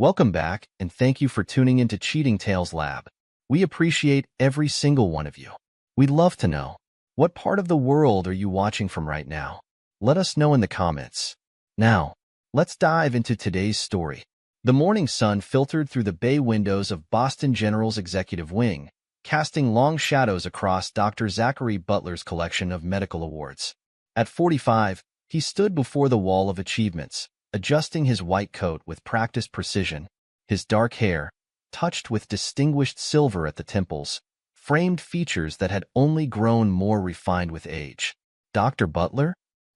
Welcome back, and thank you for tuning into Cheating Tales Lab. We appreciate every single one of you. We'd love to know, what part of the world are you watching from right now? Let us know in the comments. Now, let's dive into today's story. The morning sun filtered through the bay windows of Boston General's executive wing, casting long shadows across Dr. Zachary Butler's collection of medical awards. At 45, he stood before the wall of achievements, adjusting his white coat with practiced precision, his dark hair, touched with distinguished silver at the temples, framed features that had only grown more refined with age. Dr. Butler?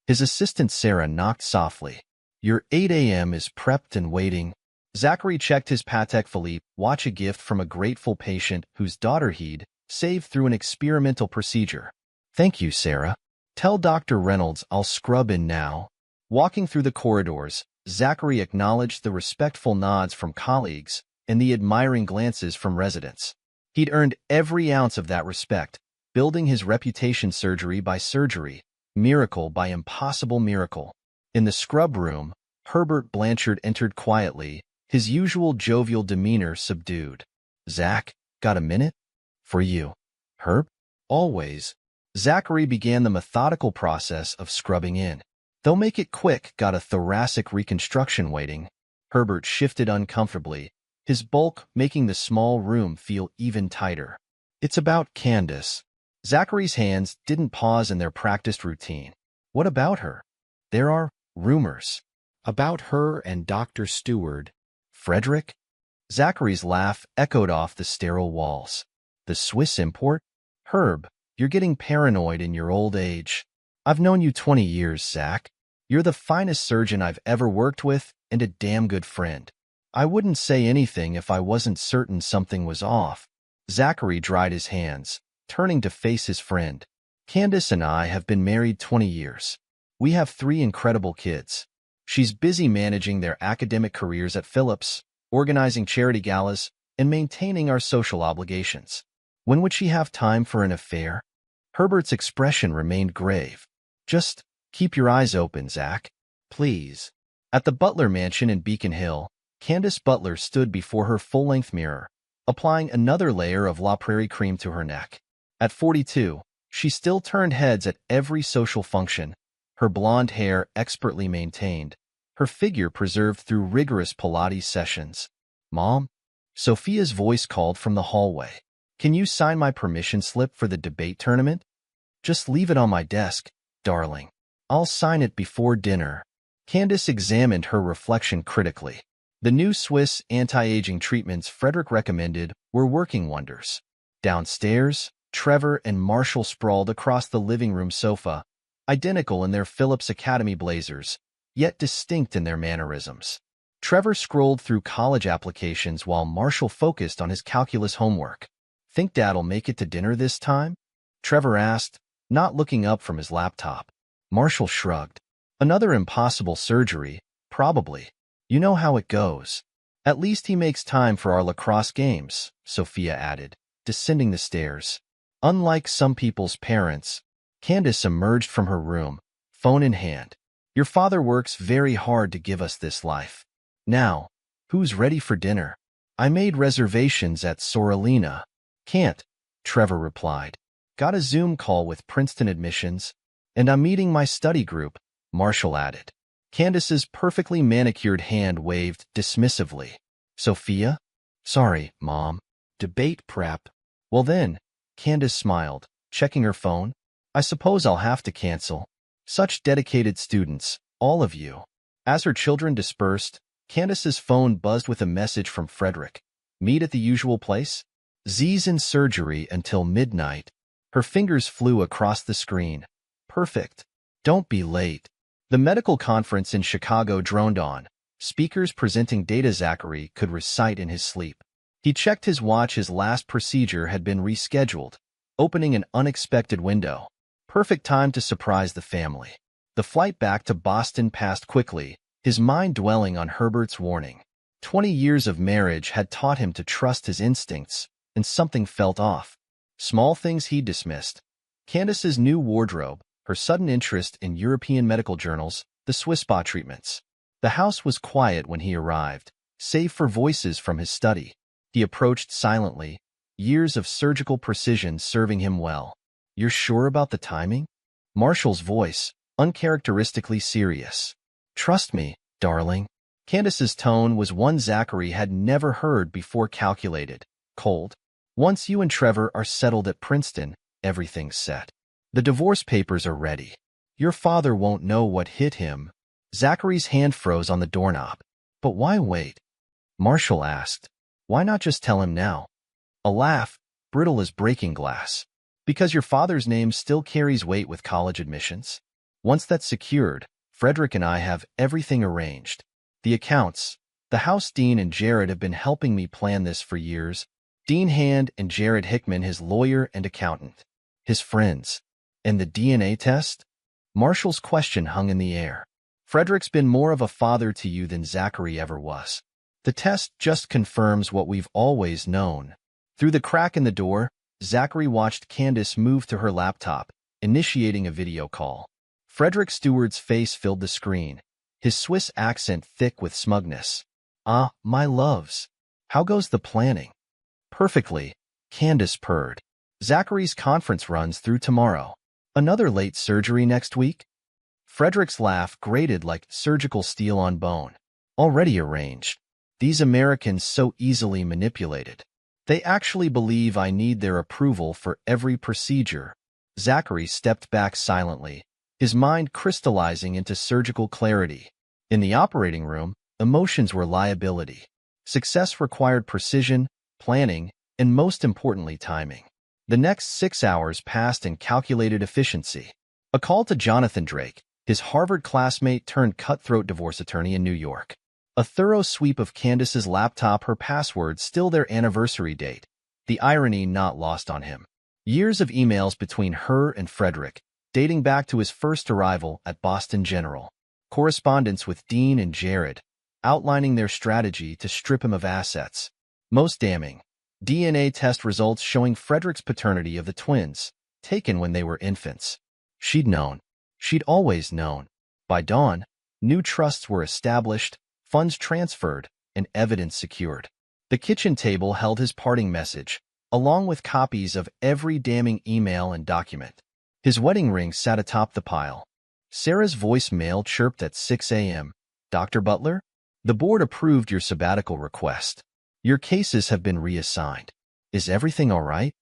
His assistant Sarah knocked softly. Your 8 a.m. is prepped and waiting. Zachary checked his Patek Philippe watch, a gift from a grateful patient whose daughter he'd saved through an experimental procedure. Thank you, Sarah. Tell Dr. Reynolds I'll scrub in now. Walking through the corridors, Zachary acknowledged the respectful nods from colleagues and the admiring glances from residents. He'd earned every ounce of that respect, building his reputation surgery by surgery, miracle by impossible miracle. In the scrub room, Herbert Blanchard entered quietly, his usual jovial demeanor subdued. Zach, got a minute? For you. Herb? Always. Zachary began the methodical process of scrubbing in. They'll make it quick, got a thoracic reconstruction waiting. Herbert shifted uncomfortably, his bulk making the small room feel even tighter. It's about Candace. Zachary's hands didn't pause in their practiced routine. What about her? There are rumors. About her and Dr. Stewart. Frederick? Zachary's laugh echoed off the sterile walls. The Swiss import? Herb, you're getting paranoid in your old age. I've known you 20 years, Zach. You're the finest surgeon I've ever worked with and a damn good friend. I wouldn't say anything if I wasn't certain something was off. Zachary dried his hands, turning to face his friend. Candace and I have been married 20 years. We have 3 incredible kids. She's busy managing their academic careers at Phillips, organizing charity galas, and maintaining our social obligations. When would she have time for an affair? Herbert's expression remained grave. Just keep your eyes open, Zach. Please. At the Butler mansion in Beacon Hill, Candace Butler stood before her full-length mirror, applying another layer of La Prairie cream to her neck. At 42, she still turned heads at every social function, her blonde hair expertly maintained, her figure preserved through rigorous Pilates sessions. Mom? Sophia's voice called from the hallway. Can you sign my permission slip for the debate tournament? Just leave it on my desk, darling. I'll sign it before dinner. Candace examined her reflection critically. The new Swiss anti-aging treatments Frederick recommended were working wonders. Downstairs, Trevor and Marshall sprawled across the living room sofa, identical in their Phillips Academy blazers, yet distinct in their mannerisms. Trevor scrolled through college applications while Marshall focused on his calculus homework. Think Dad'll make it to dinner this time? Trevor asked, not looking up from his laptop. Marshall shrugged. Another impossible surgery, probably. You know how it goes. At least he makes time for our lacrosse games, Sophia added, descending the stairs. Unlike some people's parents, Candace emerged from her room, phone in hand. Your father works very hard to give us this life. Now, who's ready for dinner? I made reservations at Sorellina. Can't, Trevor replied. Got a Zoom call with Princeton admissions, and I'm meeting my study group, Marshall added. Candace's perfectly manicured hand waved dismissively. Sophia? Sorry, Mom. Debate prep. Well then, Candace smiled, checking her phone. I suppose I'll have to cancel. Such dedicated students, all of you. As her children dispersed, Candace's phone buzzed with a message from Frederick. Meet at the usual place? Z's in surgery until midnight. Her fingers flew across the screen. Perfect. Don't be late. The medical conference in Chicago droned on, speakers presenting data Zachary could recite in his sleep. He checked his watch. His last procedure had been rescheduled, opening an unexpected window. Perfect time to surprise the family. The flight back to Boston passed quickly, his mind dwelling on Herbert's warning. 20 years of marriage had taught him to trust his instincts, and something felt off. Small things he dismissed. Candace's new wardrobe, her sudden interest in European medical journals, the Swiss spa treatments. The house was quiet when he arrived, save for voices from his study. He approached silently, years of surgical precision serving him well. "You're sure about the timing?" Marshall's voice, uncharacteristically serious. "Trust me, darling." Candace's tone was one Zachary had never heard before, calculated, cold. "Once you and Trevor are settled at Princeton, everything's set. The divorce papers are ready. Your father won't know what hit him." Zachary's hand froze on the doorknob. "But why wait?" Marshall asked. "Why not just tell him now?" A laugh, brittle as breaking glass. "Because your father's name still carries weight with college admissions. Once that's secured, Frederick and I have everything arranged. The accounts, the house. Dean and Jared have been helping me plan this for years. Dean Hand and Jared Hickman, his lawyer and accountant. His friends. And the DNA test?" Marshall's question hung in the air. "Frederick's been more of a father to you than Zachary ever was. The test just confirms what we've always known." Through the crack in the door, Zachary watched Candace move to her laptop, initiating a video call. Frederick Steward's face filled the screen, his Swiss accent thick with smugness. "Ah, my loves. How goes the planning?" "Perfectly," Candace purred. "Zachary's conference runs through tomorrow. Another late surgery next week?" Frederick's laugh grated like surgical steel on bone. "Already arranged. These Americans so easily manipulated. They actually believe I need their approval for every procedure." Zachary stepped back silently, his mind crystallizing into surgical clarity. In the operating room, emotions were liability. Success required precision, planning, and most importantly, timing. The next 6 hours passed in calculated efficiency. A call to Jonathan Drake, his Harvard classmate turned cutthroat divorce attorney in New York. A thorough sweep of Candace's laptop, her password still their anniversary date, the irony not lost on him. Years of emails between her and Frederick, dating back to his first arrival at Boston General. Correspondence with Dean and Jared, outlining their strategy to strip him of assets. Most damning, DNA test results showing Frederick's paternity of the twins, taken when they were infants. She'd known. She'd always known. By dawn, new trusts were established, funds transferred, and evidence secured. The kitchen table held his parting message, along with copies of every damning email and document. His wedding ring sat atop the pile. Sarah's voicemail chirped at 6 a.m. "Dr. Butler? The board approved your sabbatical request. Your cases have been reassigned. Is everything all right?"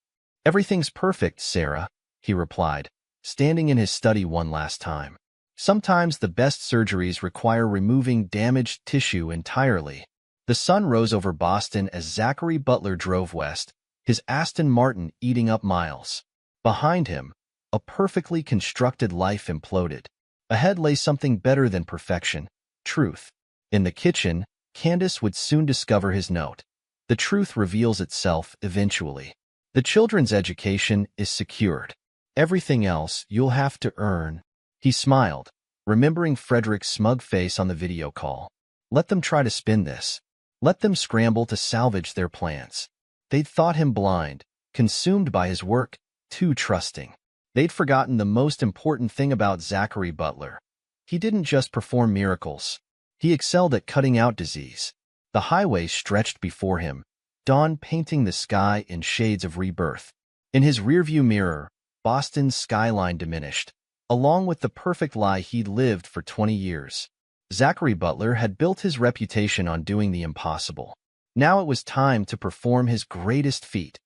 "Everything's perfect, Sarah," he replied, standing in his study one last time. Sometimes the best surgeries require removing damaged tissue entirely. The sun rose over Boston as Zachary Butler drove west, his Aston Martin eating up miles. Behind him, a perfectly constructed life imploded. Ahead lay something better than perfection, truth. In the kitchen, Candace would soon discover his note. The truth reveals itself eventually. The children's education is secured. Everything else you'll have to earn. He smiled, remembering Frederick's smug face on the video call. Let them try to spin this. Let them scramble to salvage their plans. They'd thought him blind, consumed by his work, too trusting. They'd forgotten the most important thing about Zachary Butler. He didn't just perform miracles. He excelled at cutting out disease. The highway stretched before him, dawn painting the sky in shades of rebirth. In his rearview mirror, Boston's skyline diminished, along with the perfect lie he'd lived for 20 years. Zachary Butler had built his reputation on doing the impossible. Now it was time to perform his greatest feat,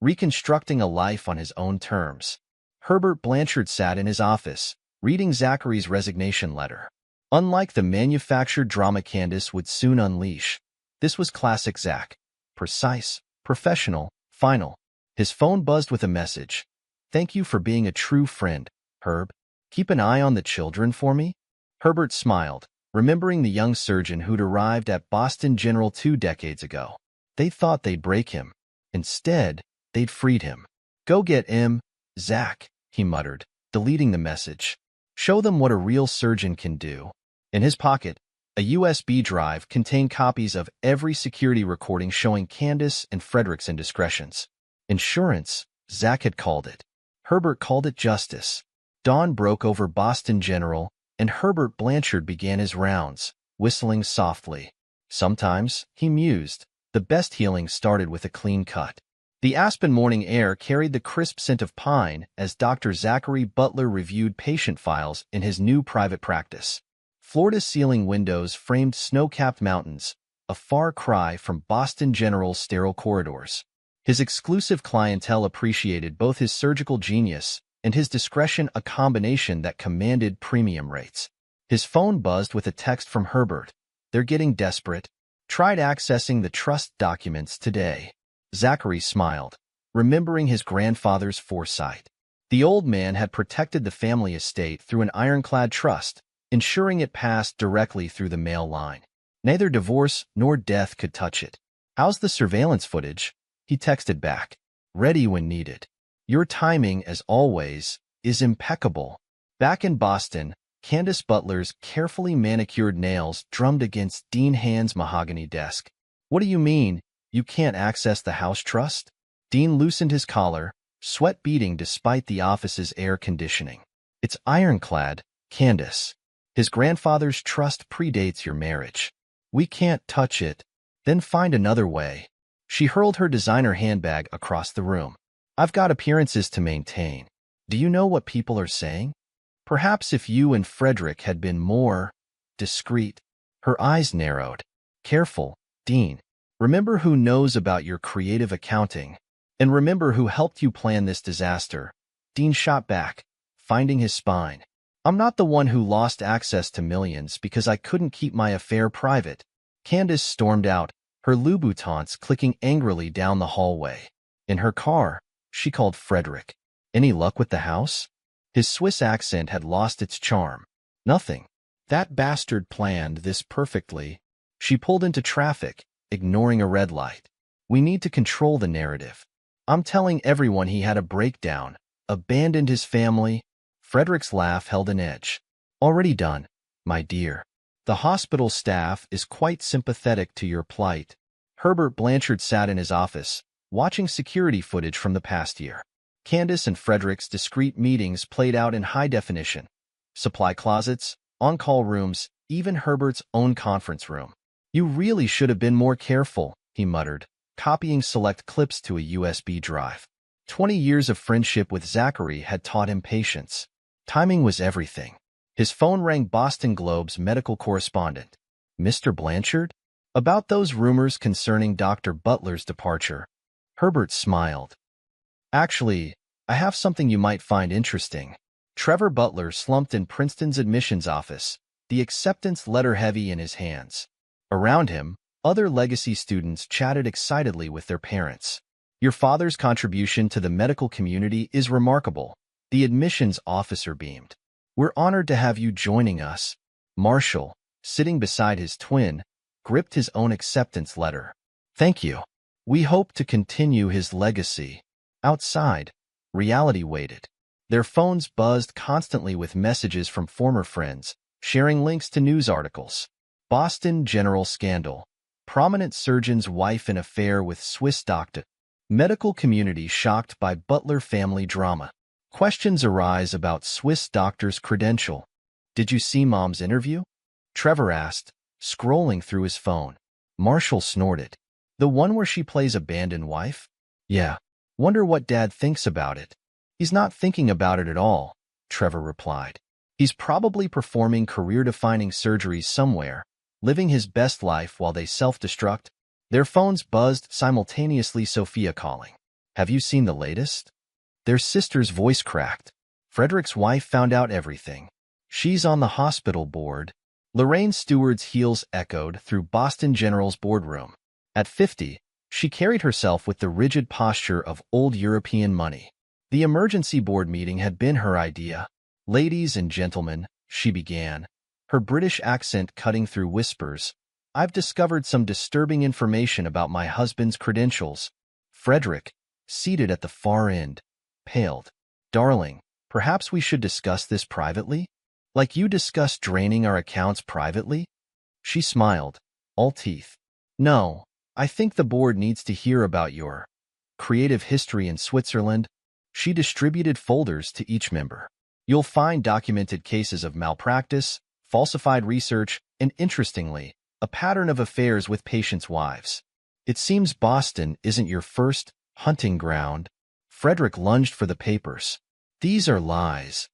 reconstructing a life on his own terms. Herbert Blanchard sat in his office, reading Zachary's resignation letter. Unlike the manufactured drama Candace would soon unleash, this was classic Zach. Precise, professional, final. His phone buzzed with a message. "Thank you for being a true friend, Herb. Keep an eye on the children for me?" Herbert smiled, remembering the young surgeon who'd arrived at Boston General 2 decades ago. They thought they'd break him. Instead, they'd freed him. "Go get him, Zach," he muttered, deleting the message. "Show them what a real surgeon can do." In his pocket, a USB drive contained copies of every security recording showing Candace and Frederick's indiscretions. Insurance, Zach had called it. Herbert called it justice. Dawn broke over Boston General, and Herbert Blanchard began his rounds, whistling softly. Sometimes, he mused, the best healing started with a clean cut. The Aspen morning air carried the crisp scent of pine as Dr. Zachary Butler reviewed patient files in his new private practice. Floor-to-ceiling windows framed snow-capped mountains, a far cry from Boston General's sterile corridors. His exclusive clientele appreciated both his surgical genius and his discretion, a combination that commanded premium rates. His phone buzzed with a text from Herbert. "They're getting desperate. Tried accessing the trust documents today." Zachary smiled, remembering his grandfather's foresight. The old man had protected the family estate through an ironclad trust, ensuring it passed directly through the mail line. Neither divorce nor death could touch it. "How's the surveillance footage?" he texted back. "Ready when needed. Your timing, as always, is impeccable." Back in Boston, Candace Butler's carefully manicured nails drummed against Dean Hand's mahogany desk. "What do you mean, you can't access the house trust?" Dean loosened his collar, sweat beading despite the office's air conditioning. "It's ironclad, Candace. His grandfather's trust predates your marriage. We can't touch it. Then find another way." She hurled her designer handbag across the room. "I've got appearances to maintain. Do you know what people are saying? Perhaps if you and Frederick had been more discreet." Her eyes narrowed. "Careful, Dean. Remember who knows about your creative accounting. And remember who helped you plan this disaster." Dean shot back, finding his spine. "I'm not the one who lost access to millions because I couldn't keep my affair private." Candace stormed out, her Louboutins clicking angrily down the hallway. In her car, she called Frederick. "Any luck with the house?" His Swiss accent had lost its charm. "Nothing. That bastard planned this perfectly." She pulled into traffic, ignoring a red light. "We need to control the narrative. I'm telling everyone he had a breakdown, abandoned his family." Frederick's laugh held an edge. "Already done, my dear. The hospital staff is quite sympathetic to your plight." Herbert Blanchard sat in his office, watching security footage from the past year. Candace and Frederick's discreet meetings played out in high definition. Supply closets, on-call rooms, even Herbert's own conference room. "You really should have been more careful," he muttered, copying select clips to a USB drive. 20 years of friendship with Zachary had taught him patience. Timing was everything. His phone rang. Boston Globe's medical correspondent. "Mr. Blanchard? About those rumors concerning Dr. Butler's departure." Herbert smiled. "Actually, I have something you might find interesting." Trevor Butler slumped in Princeton's admissions office, the acceptance letter heavy in his hands. Around him, other legacy students chatted excitedly with their parents. "Your father's contribution to the medical community is remarkable," the admissions officer beamed. "We're honored to have you joining us." Marshall, sitting beside his twin, gripped his own acceptance letter. "Thank you. We hope to continue his legacy." Outside, reality waited. Their phones buzzed constantly with messages from former friends, sharing links to news articles. Boston General scandal. Prominent surgeon's wife in affair with Swiss doctor. Medical community shocked by Butler family drama. Questions arise about Swiss doctor's credential. "Did you see Mom's interview?" Trevor asked, scrolling through his phone. Marshall snorted. "The one where she plays abandoned wife?" "Yeah. Wonder what Dad thinks about it." "He's not thinking about it at all," Trevor replied. "He's probably performing career-defining surgeries somewhere, living his best life while they self-destruct." Their phones buzzed simultaneously. Sophia calling. "Have you seen the latest?" Their sister's voice cracked. "Frederick's wife found out everything. She's on the hospital board." Lorraine Stewart's heels echoed through Boston General's boardroom. At 50, she carried herself with the rigid posture of old European money. The emergency board meeting had been her idea. "Ladies and gentlemen," she began, her British accent cutting through whispers, "I've discovered some disturbing information about my husband's credentials." Frederick, seated at the far end, paled. "Darling, perhaps we should discuss this privately? Like you discussed draining our accounts privately?" She smiled, all teeth. "No, I think the board needs to hear about your creative history in Switzerland." She distributed folders to each member. "You'll find documented cases of malpractice, falsified research, and, interestingly, a pattern of affairs with patients' wives. It seems Boston isn't your first hunting ground. Frederick lunged for the papers. These are lies.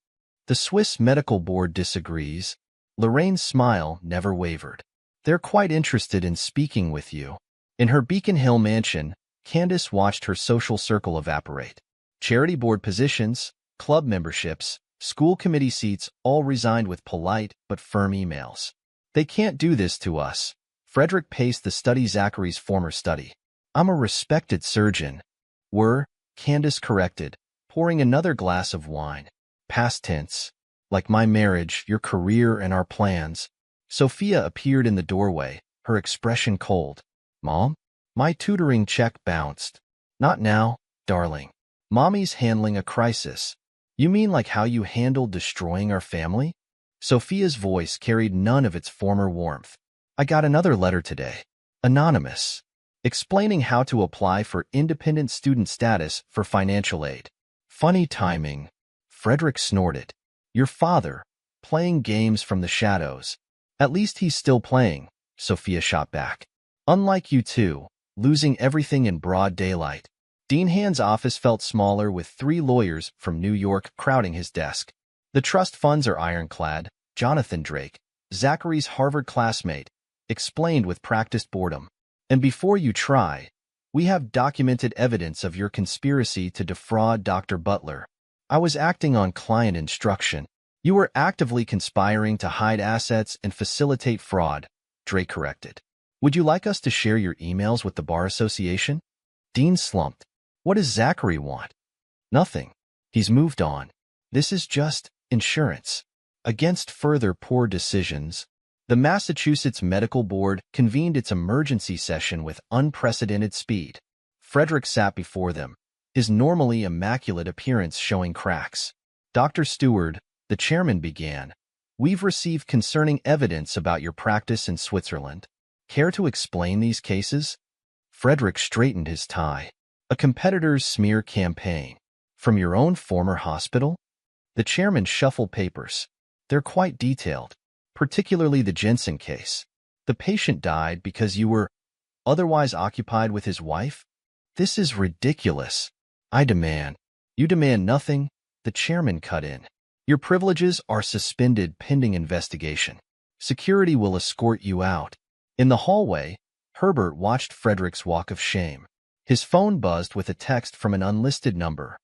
The Swiss Medical Board disagrees. Lorraine's smile never wavered. They're quite interested in speaking with you. In her Beacon Hill mansion, Candace watched her social circle evaporate. Charity board positions, club memberships, school committee seats all resigned with polite but firm emails. They can't do this to us. Frederick paced the study, Zachary's former study. I'm a respected surgeon. Candace corrected, pouring another glass of wine. Past tense. Like my marriage, your career, and our plans. Sophia appeared in the doorway, her expression cold. Mom? My tutoring check bounced. Not now, darling. Mommy's handling a crisis. You mean like how you handled destroying our family? Sophia's voice carried none of its former warmth. I got another letter today. Anonymous. Explaining how to apply for independent student status for financial aid. Funny timing. Frederick snorted. Your father, playing games from the shadows. At least he's still playing, Sophia shot back. Unlike you two, losing everything in broad daylight. Dean Hand's office felt smaller with 3 lawyers from New York crowding his desk. The trust funds are ironclad, Jonathan Drake, Zachary's Harvard classmate, explained with practiced boredom. And before you try, we have documented evidence of your conspiracy to defraud Dr. Butler. I was acting on client instruction. You were actively conspiring to hide assets and facilitate fraud, Drake corrected. Would you like us to share your emails with the Bar Association? Dean slumped. What does Zachary want? Nothing. He's moved on. This is just insurance. Against further poor decisions, the Massachusetts Medical Board convened its emergency session with unprecedented speed. Frederick sat before them, his normally immaculate appearance showing cracks. Dr. Stewart, the chairman began, we've received concerning evidence about your practice in Switzerland. Care to explain these cases? Frederick straightened his tie. A competitor's smear campaign. From your own former hospital? The chairman shuffled papers. They're quite detailed, particularly the Jensen case. The patient died because you were otherwise occupied with his wife? This is ridiculous. I demand. You demand nothing, the chairman cut in. Your privileges are suspended pending investigation. Security will escort you out. In the hallway, Herbert watched Frederick's walk of shame. His phone buzzed with a text from an unlisted number.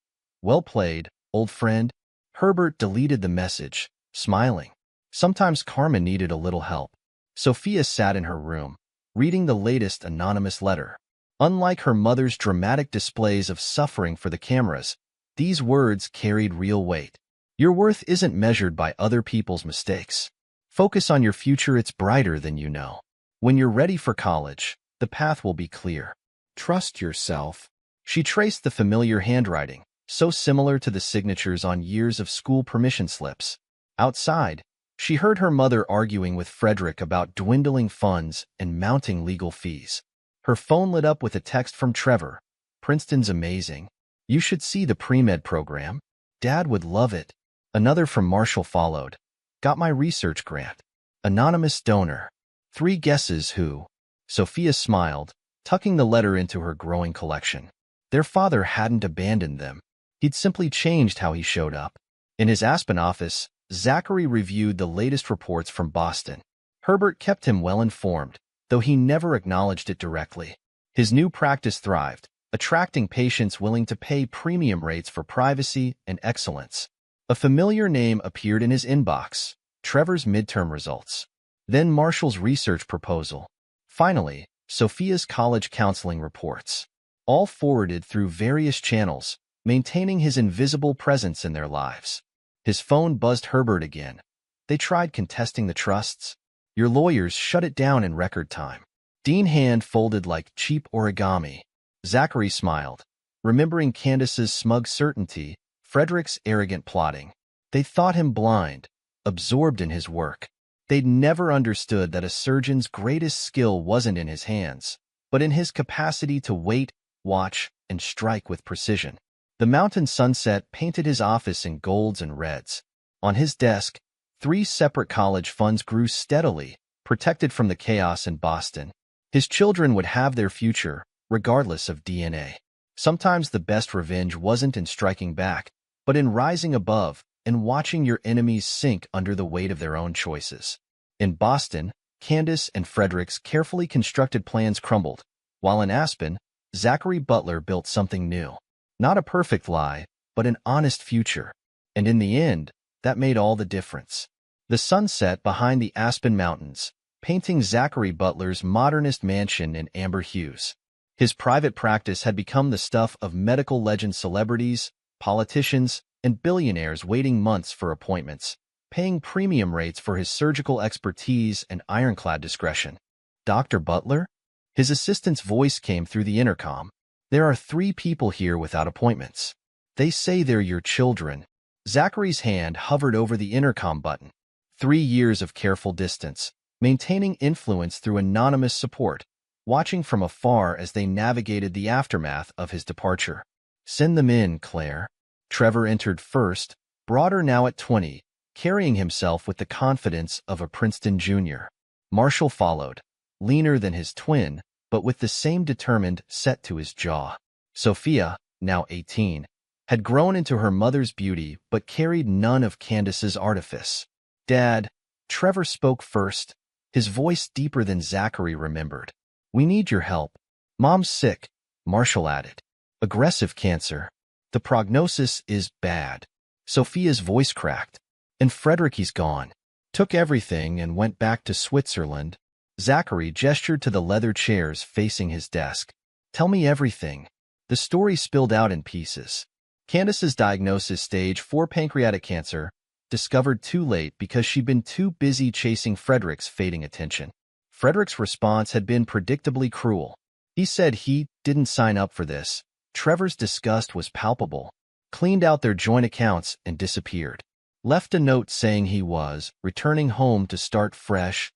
Well played, old friend. Herbert deleted the message, smiling. Sometimes Carmen needed a little help. Sophia sat in her room, reading the latest anonymous letter. Unlike her mother's dramatic displays of suffering for the cameras, these words carried real weight. Your worth isn't measured by other people's mistakes. Focus on your future, it's brighter than you know. When you're ready for college, the path will be clear. Trust yourself. She traced the familiar handwriting, so similar to the signatures on years of school permission slips. Outside, she heard her mother arguing with Frederick about dwindling funds and mounting legal fees. Her phone lit up with a text from Trevor. Princeton's amazing. You should see the pre-med program. Dad would love it. Another from Marshall followed. Got my research grant. Anonymous donor. 3 guesses who. Sophia smiled, tucking the letter into her growing collection. Their father hadn't abandoned them. He'd simply changed how he showed up. In his Aspen office, Zachary reviewed the latest reports from Boston. Herbert kept him well informed, though he never acknowledged it directly. His new practice thrived, attracting patients willing to pay premium rates for privacy and excellence. A familiar name appeared in his inbox, Trevor's midterm results. Then Marshall's research proposal. Finally, Sophia's college counseling reports. All forwarded through various channels, maintaining his invisible presence in their lives. His phone buzzed Herbert again. They tried contesting the trusts. Your lawyers shut it down in record time. Dean Hand folded like cheap origami. Zachary smiled, remembering Candace's smug certainty, Frederick's arrogant plotting. They thought him blind, absorbed in his work. They'd never understood that a surgeon's greatest skill wasn't in his hands, but in his capacity to wait, watch, and strike with precision. The mountain sunset painted his office in golds and reds. On his desk, 3 separate college funds grew steadily, protected from the chaos in Boston. His children would have their future, regardless of DNA. Sometimes the best revenge wasn't in striking back, but in rising above and watching your enemies sink under the weight of their own choices. In Boston, Candace and Frederick's carefully constructed plans crumbled, while in Aspen, Zachary Butler built something new. Not a perfect lie, but an honest future. And in the end, that made all the difference. The sun set behind the Aspen Mountains, painting Zachary Butler's modernist mansion in amber hues. His private practice had become the stuff of medical legend celebrities, politicians, and billionaires waiting months for appointments, paying premium rates for his surgical expertise and ironclad discretion. Dr. Butler? His assistant's voice came through the intercom. There are 3 people here without appointments. They say they're your children. Zachary's hand hovered over the intercom button. 3 years of careful distance, maintaining influence through anonymous support, watching from afar as they navigated the aftermath of his departure. Send them in, Claire. Trevor entered first, broader now at 20, carrying himself with the confidence of a Princeton junior. Marshall followed, leaner than his twin, but with the same determined set to his jaw. Sophia, now 18, had grown into her mother's beauty but carried none of Candace's artifice. Dad, Trevor spoke first, his voice deeper than Zachary remembered. We need your help. Mom's sick, Marshall added. Aggressive cancer. The prognosis is bad. Sophia's voice cracked. And Frederick, he's gone. Took everything and went back to Switzerland. Zachary gestured to the leather chairs facing his desk. Tell me everything. The story spilled out in pieces. Candace's diagnosis: stage 4 pancreatic cancer, discovered too late because she'd been too busy chasing Frederick's fading attention. Frederick's response had been predictably cruel. He said he didn't sign up for this. Trevor's disgust was palpable. Cleaned out their joint accounts and disappeared. Left a note saying he was returning home to start fresh.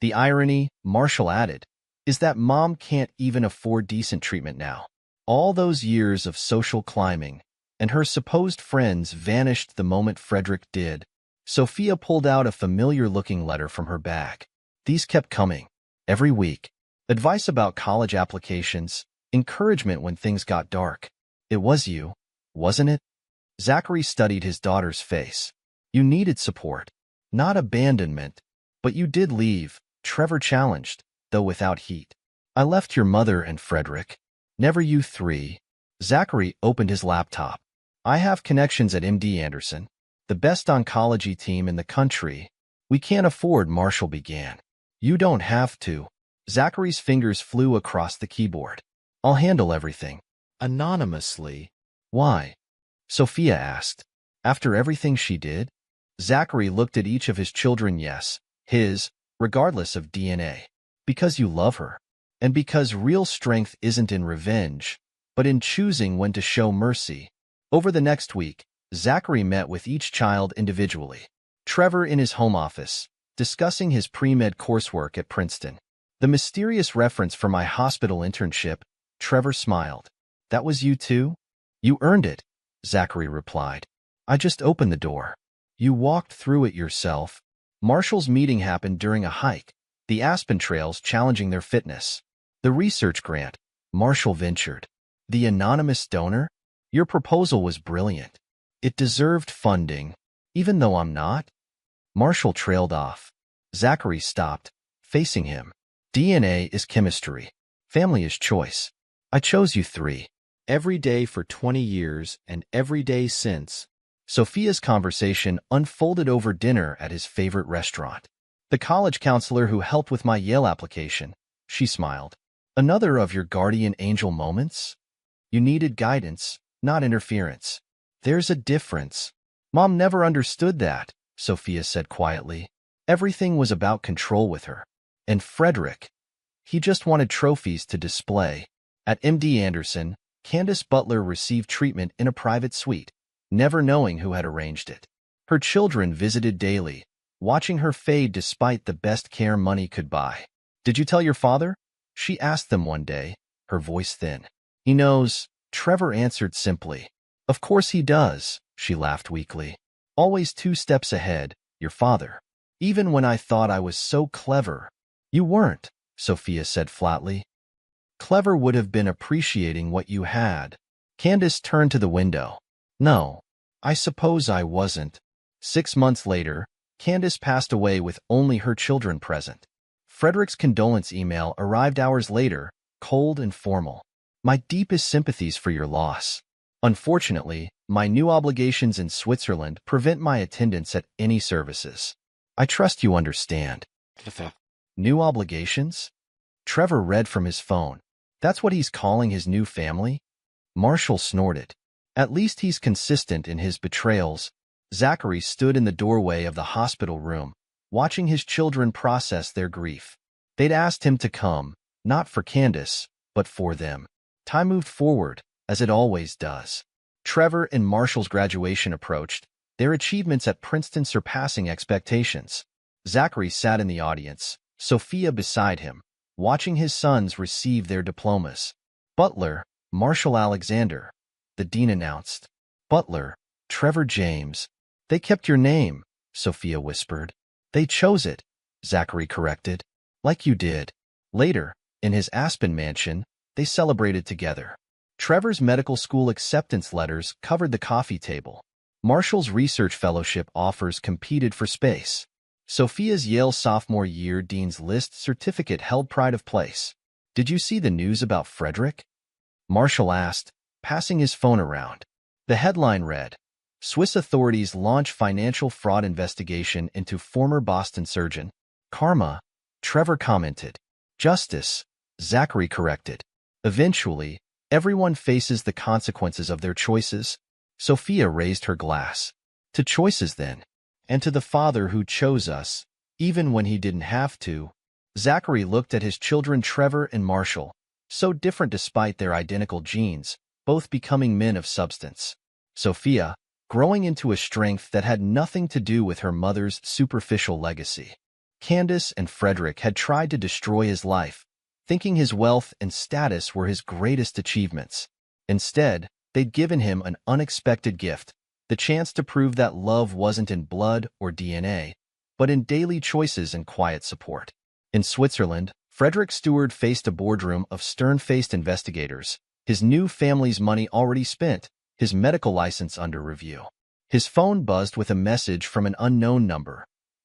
The irony, Marshall added, is that Mom can't even afford decent treatment now. All those years of social climbing, and her supposed friends vanished the moment Frederick did. Sophia pulled out a familiar-looking letter from her bag. These kept coming, every week. Advice about college applications, encouragement when things got dark. It was you, wasn't it? Zachary studied his daughter's face. You needed support, not abandonment. But you did leave, Trevor challenged, though without heat. I left your mother and Frederick. Never you 3. Zachary opened his laptop. I have connections at MD Anderson, the best oncology team in the country. We can't afford, Marshall began. You don't have to. Zachary's fingers flew across the keyboard. I'll handle everything. Anonymously. Why? Sophia asked. After everything she did? Zachary looked at each of his children. Yes, his, regardless of DNA. Because you love her. And because real strength isn't in revenge, but in choosing when to show mercy. Over the next week, Zachary met with each child individually. Trevor in his home office, discussing his pre-med coursework at Princeton. The mysterious reference for my hospital internship, Trevor smiled. That was you too? You earned it, Zachary replied. I just opened the door. You walked through it yourself. Marshall's meeting happened during a hike, the Aspen Trails challenging their fitness. The research grant, Marshall ventured. The anonymous donor? Your proposal was brilliant. It deserved funding, even though I'm not. Marshall trailed off. Zachary stopped, facing him. DNA is chemistry. Family is choice. I chose you 3. Every day for 20 years and every day since. Sophia's conversation unfolded over dinner at his favorite restaurant. The college counselor who helped with my Yale application, she smiled. Another of your guardian angel moments? You needed guidance, not interference. There's a difference. Mom never understood that, Sophia said quietly. Everything was about control with her. And Frederick, he just wanted trophies to display. At MD Anderson, Candace Butler received treatment in a private suite, never knowing who had arranged it. Her children visited daily, watching her fade despite the best care money could buy. Did you tell your father? She asked them one day, her voice thin. He knows, Trevor answered simply. Of course he does, she laughed weakly. Always 2 steps ahead, your father. Even when I thought I was so clever. You weren't, Sophia said flatly. Clever would have been appreciating what you had. Candace turned to the window. No, I suppose I wasn't. 6 months later, Candace passed away with only her children present. Frederick's condolence email arrived hours later, cold and formal. My deepest sympathies for your loss. Unfortunately, my new obligations in Switzerland prevent my attendance at any services. I trust you understand. New obligations? Trevor read from his phone. That's what he's calling his new family? Marshall snorted. At least he's consistent in his betrayals. Zachary stood in the doorway of the hospital room, watching his children process their grief. They'd asked him to come, not for Candace, but for them. Time moved forward, as it always does. Trevor and Marshall's graduation approached, their achievements at Princeton surpassing expectations. Zachary sat in the audience, Sophia beside him, watching his sons receive their diplomas. Butler, Marshall Alexander, the dean announced. Butler, Trevor James. They kept your name, Sophia whispered. They chose it, Zachary corrected. Like you did. Later, in his Aspen mansion, they celebrated together. Trevor's medical school acceptance letters covered the coffee table. Marshall's research fellowship offers competed for space. Sophia's Yale sophomore year dean's list certificate held pride of place. Did you see the news about Frederick? Marshall asked, passing his phone around. The headline read, Swiss authorities launch financial fraud investigation into former Boston surgeon. Karma, Trevor commented. Justice, Zachary corrected. Eventually, everyone faces the consequences of their choices. Sophia raised her glass. To choices then, and to the Father who chose us, even when he didn't have to. Zachary looked at his children Trevor and Marshall, so different despite their identical genes, both becoming men of substance. Sophia, growing into a strength that had nothing to do with her mother's superficial legacy. Candace and Frederick had tried to destroy his life, thinking his wealth and status were his greatest achievements. Instead, they'd given him an unexpected gift, the chance to prove that love wasn't in blood or DNA, but in daily choices and quiet support. In Switzerland, Frederick Stewart faced a boardroom of stern-faced investigators, his new family's money already spent, his medical license under review. His phone buzzed with a message from an unknown number.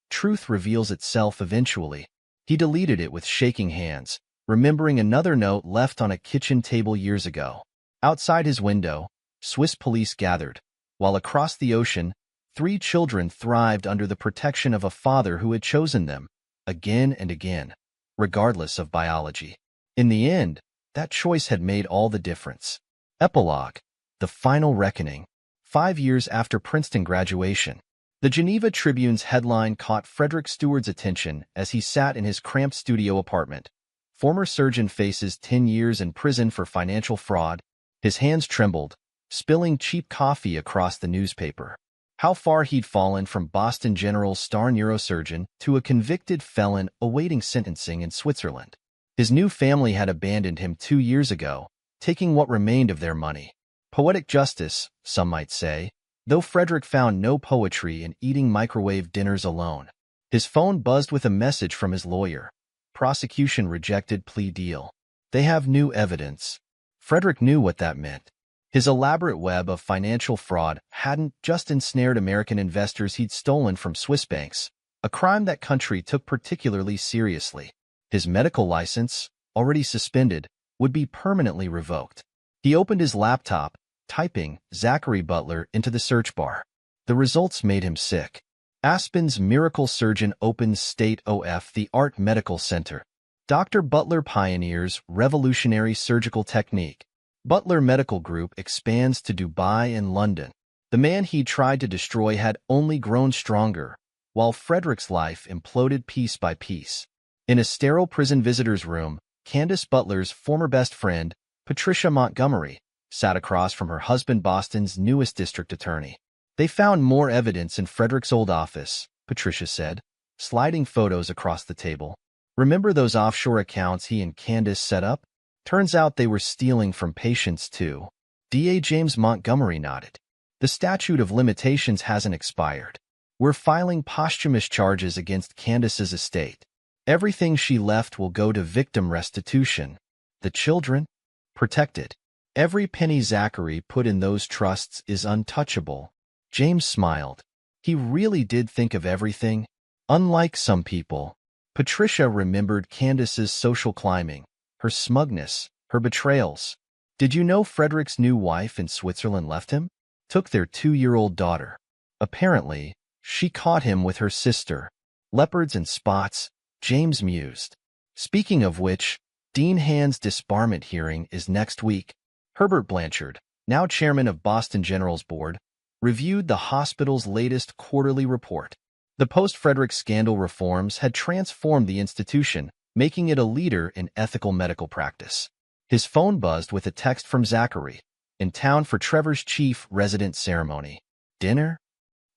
Truth reveals itself eventually. He deleted it with shaking hands, remembering another note left on a kitchen table years ago. Outside his window, Swiss police gathered, while across the ocean, 3 children thrived under the protection of a father who had chosen them, again and again, regardless of biology. In the end, that choice had made all the difference. Epilogue. The final reckoning. 5 years after Princeton graduation. The Geneva Tribune's headline caught Frederick Stewart's attention as he sat in his cramped studio apartment. Former surgeon faces 10 years in prison for financial fraud. His hands trembled, spilling cheap coffee across the newspaper. How far he'd fallen from Boston General's star neurosurgeon to a convicted felon awaiting sentencing in Switzerland. His new family had abandoned him 2 years ago, taking what remained of their money. Poetic justice, some might say, though Frederick found no poetry in eating microwave dinners alone. His phone buzzed with a message from his lawyer. Prosecution rejected plea deal. They have new evidence. Frederick knew what that meant. His elaborate web of financial fraud hadn't just ensnared American investors he'd stolen from Swiss banks, a crime that country took particularly seriously. His medical license, already suspended, would be permanently revoked. He opened his laptop, typing Zachary Butler into the search bar. The results made him sick. Aspen's miracle surgeon opens state-of-the-art medical center. Dr. Butler pioneers revolutionary surgical technique. Butler Medical Group expands to Dubai and London. The man he tried to destroy had only grown stronger, while Frederick's life imploded piece by piece. In a sterile prison visitor's room, Candace Butler's former best friend, Patricia Montgomery, sat across from her husband Boston's newest district attorney. They found more evidence in Frederick's old office, Patricia said, sliding photos across the table. Remember those offshore accounts he and Candace set up? Turns out they were stealing from patients too. DA James Montgomery nodded. The statute of limitations hasn't expired. We're filing posthumous charges against Candace's estate. Everything she left will go to victim restitution. The children? Protected. Every penny Zachary put in those trusts is untouchable. James smiled. He really did think of everything. Unlike some people, Patricia remembered Candace's social climbing, her smugness, her betrayals. Did you know Frederick's new wife in Switzerland left him? Took their 2-year-old daughter. Apparently, she caught him with her sister. Leopards and spots, James mused. Speaking of which, Dean Hand's disbarment hearing is next week. Herbert Blanchard, now chairman of Boston General's board, reviewed the hospital's latest quarterly report. The post-Frederick scandal reforms had transformed the institution, making it a leader in ethical medical practice. His phone buzzed with a text from Zachary, in town for Trevor's chief resident ceremony. Dinner?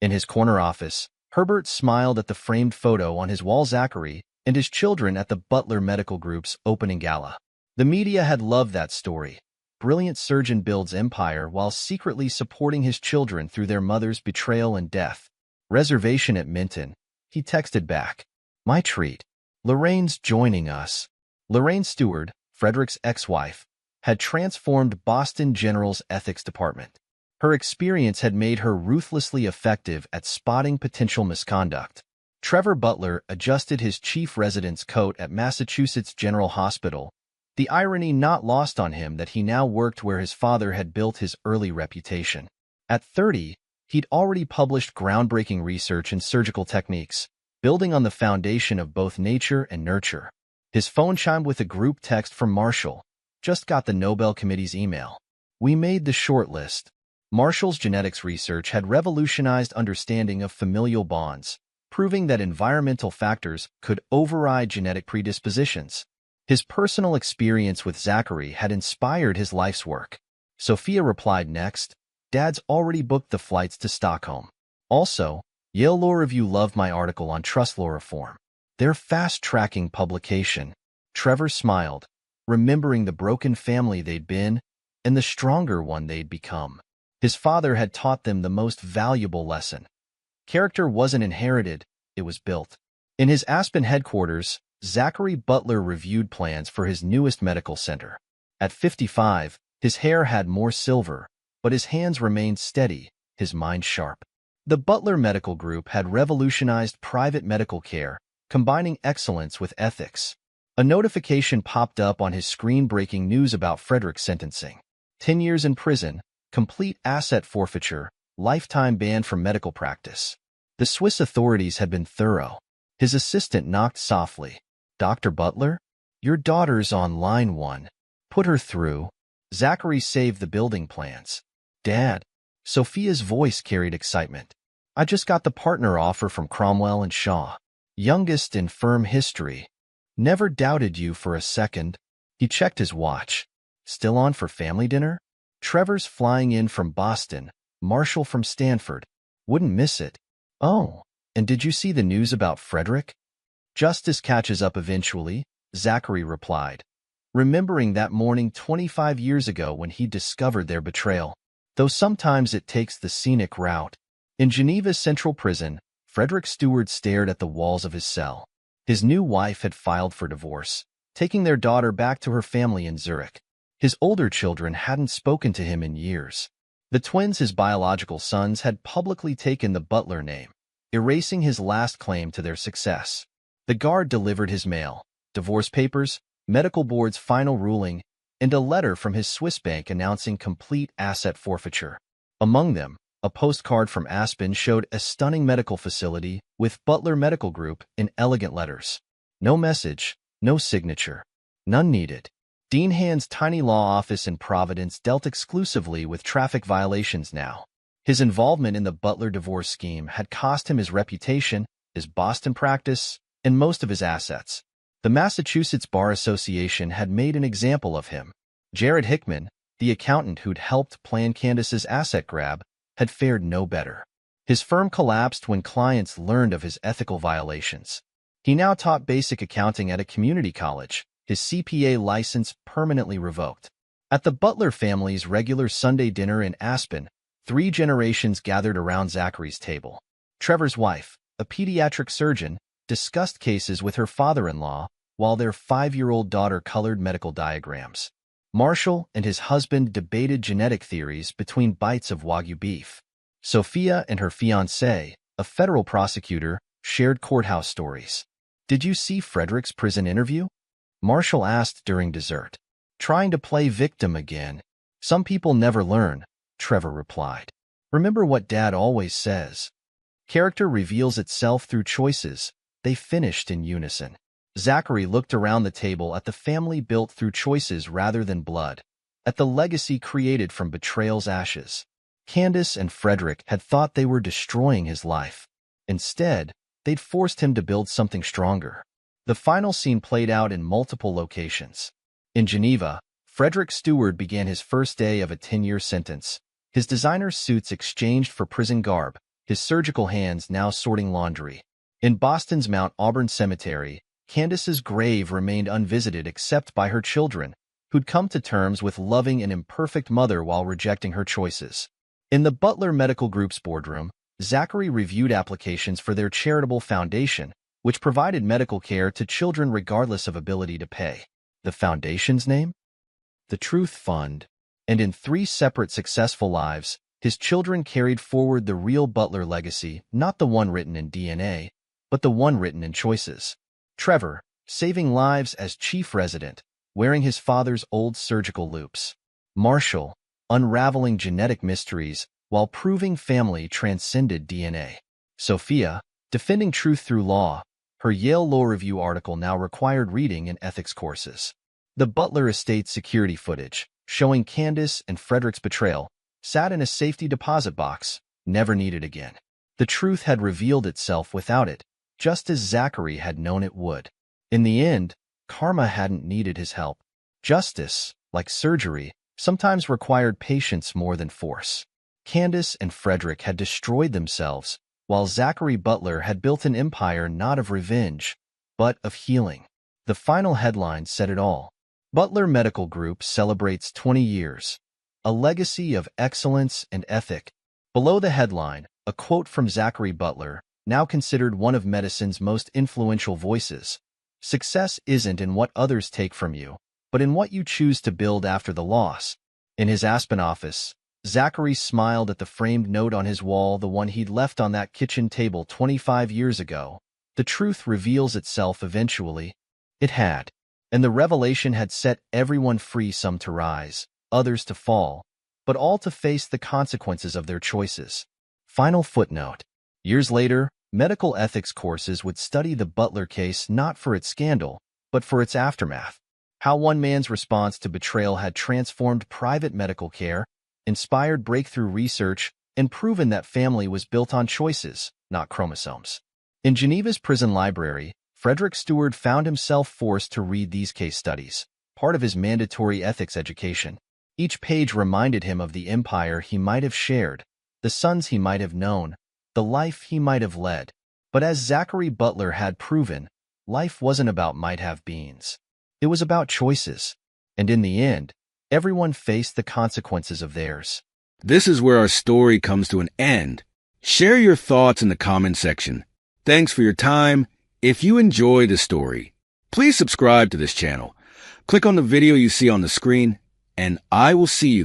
In his corner office, Herbert smiled at the framed photo on his wall. Zachary and his children at the Butler Medical Group's opening gala. The media had loved that story. Brilliant surgeon builds empire while secretly supporting his children through their mother's betrayal and death. Reservation at Minton. He texted back. My treat. Lorraine's joining us. Lorraine Stewart, Frederick's ex-wife, had transformed Boston General's ethics department. Her experience had made her ruthlessly effective at spotting potential misconduct. Trevor Butler adjusted his chief resident's coat at Massachusetts General Hospital, the irony not lost on him that he now worked where his father had built his early reputation. At 30, he'd already published groundbreaking research in surgical techniques, building on the foundation of both nature and nurture. His phone chimed with a group text from Marshall. Just got the Nobel Committee's email. We made the short list. Marshall's genetics research had revolutionized understanding of familial bonds, proving that environmental factors could override genetic predispositions. His personal experience with Zachary had inspired his life's work. Sophia replied next, Dad's already booked the flights to Stockholm. Also, Yale Law Review loved my article on trust law reform. They're fast-tracking publication. Trevor smiled, remembering the broken family they'd been and the stronger one they'd become. His father had taught them the most valuable lesson. Character wasn't inherited, it was built. In his Aspen headquarters, Zachary Butler reviewed plans for his newest medical center. At 55, his hair had more silver, but his hands remained steady, his mind sharp. The Butler Medical Group had revolutionized private medical care, combining excellence with ethics. A notification popped up on his screen breaking news about Frederick's sentencing. 10 years in prison, complete asset forfeiture, lifetime ban from medical practice. The Swiss authorities had been thorough. His assistant knocked softly. Dr. Butler? Your daughter's on line 1. Put her through. Zachary saved the building plans. Dad. Sophia's voice carried excitement. I just got the partner offer from Cromwell and Shaw. Youngest in firm history. Never doubted you for a second. He checked his watch. Still on for family dinner? Trevor's flying in from Boston, Marshall from Stanford. Wouldn't miss it. Oh, and did you see the news about Frederick? Justice catches up eventually, Zachary replied, remembering that morning 25 years ago when he discovered their betrayal. Though sometimes it takes the scenic route. In Geneva's central prison, Frederick Stewart stared at the walls of his cell. His new wife had filed for divorce, taking their daughter back to her family in Zurich. His older children hadn't spoken to him in years. The twins, his biological sons, had publicly taken the Butler name, erasing his last claim to their success. The guard delivered his mail, divorce papers, medical board's final ruling, and a letter from his Swiss bank announcing complete asset forfeiture. Among them, a postcard from Aspen showed a stunning medical facility with Butler Medical Group in elegant letters. No message, no signature. None needed. Dean Hand's tiny law office in Providence dealt exclusively with traffic violations now. His involvement in the Butler divorce scheme had cost him his reputation, his Boston practice, and most of his assets. The Massachusetts Bar Association had made an example of him. Jared Hickman, the accountant who'd helped plan Candace's asset grab, had fared no better. His firm collapsed when clients learned of his ethical violations. He now taught basic accounting at a community college, his CPA license permanently revoked. At the Butler family's regular Sunday dinner in Aspen, 3 generations gathered around Zachary's table. Trevor's wife, a pediatric surgeon, discussed cases with her father-in-law while their 5-year-old daughter colored medical diagrams. Marshall and his husband debated genetic theories between bites of Wagyu beef. Sophia and her fiancé, a federal prosecutor, shared courthouse stories. "Did you see Frederick's prison interview?" Marshall asked during dessert. "Trying to play victim again. Some people never learn," Trevor replied. "Remember what Dad always says. Character reveals itself through choices." They finished in unison. Zachary looked around the table at the family built through choices rather than blood, at the legacy created from betrayal's ashes. Candace and Frederick had thought they were destroying his life. Instead, they'd forced him to build something stronger. The final scene played out in multiple locations. In Geneva, Frederick Stewart began his first day of a 10-year sentence. His designer suits exchanged for prison garb, his surgical hands now sorting laundry. In Boston's Mount Auburn Cemetery, Candace's grave remained unvisited except by her children, who'd come to terms with loving an imperfect mother while rejecting her choices. In the Butler Medical Group's boardroom, Zachary reviewed applications for their charitable foundation, which provided medical care to children regardless of ability to pay. The foundation's name? The Truth Fund. And in 3 separate successful lives, his children carried forward the real Butler legacy, not the one written in DNA, but the one written in choices. Trevor, saving lives as chief resident, wearing his father's old surgical loops. Marshall, unraveling genetic mysteries while proving family transcended DNA. Sophia, defending truth through law. Her Yale Law Review article now required reading in ethics courses. The Butler estate security footage, showing Candace and Frederick's betrayal, sat in a safety deposit box, never needed again. The truth had revealed itself without it, just as Zachary had known it would. In the end, karma hadn't needed his help. Justice, like surgery, sometimes required patience more than force. Candace and Frederick had destroyed themselves, while Zachary Butler had built an empire not of revenge, but of healing. The final headline said it all. Butler Medical Group celebrates 20 years, a legacy of excellence and ethic. Below the headline, a quote from Zachary Butler, now considered one of medicine's most influential voices. "Success isn't in what others take from you, but in what you choose to build after the loss." In his Aspen office, Zachary smiled at the framed note on his wall, the one he'd left on that kitchen table 25 years ago. The truth reveals itself eventually. It had. And the revelation had set everyone free, some to rise, others to fall, but all to face the consequences of their choices. Final footnote. Years later, medical ethics courses would study the Butler case not for its scandal, but for its aftermath. How one man's response to betrayal had transformed private medical care, inspired breakthrough research, and proven that family was built on choices, not chromosomes. In Geneva's prison library, Frederick Stewart found himself forced to read these case studies, part of his mandatory ethics education. Each page reminded him of the empire he might have shared, the sons he might have known, the life he might have led. But as Zachary Butler had proven, life wasn't about might-have-beens. It was about choices. And in the end, everyone faced the consequences of theirs. This is where our story comes to an end. Share your thoughts in the comment section. Thanks for your time. If you enjoy the story, please subscribe to this channel. Click on the video you see on the screen, and I will see you there.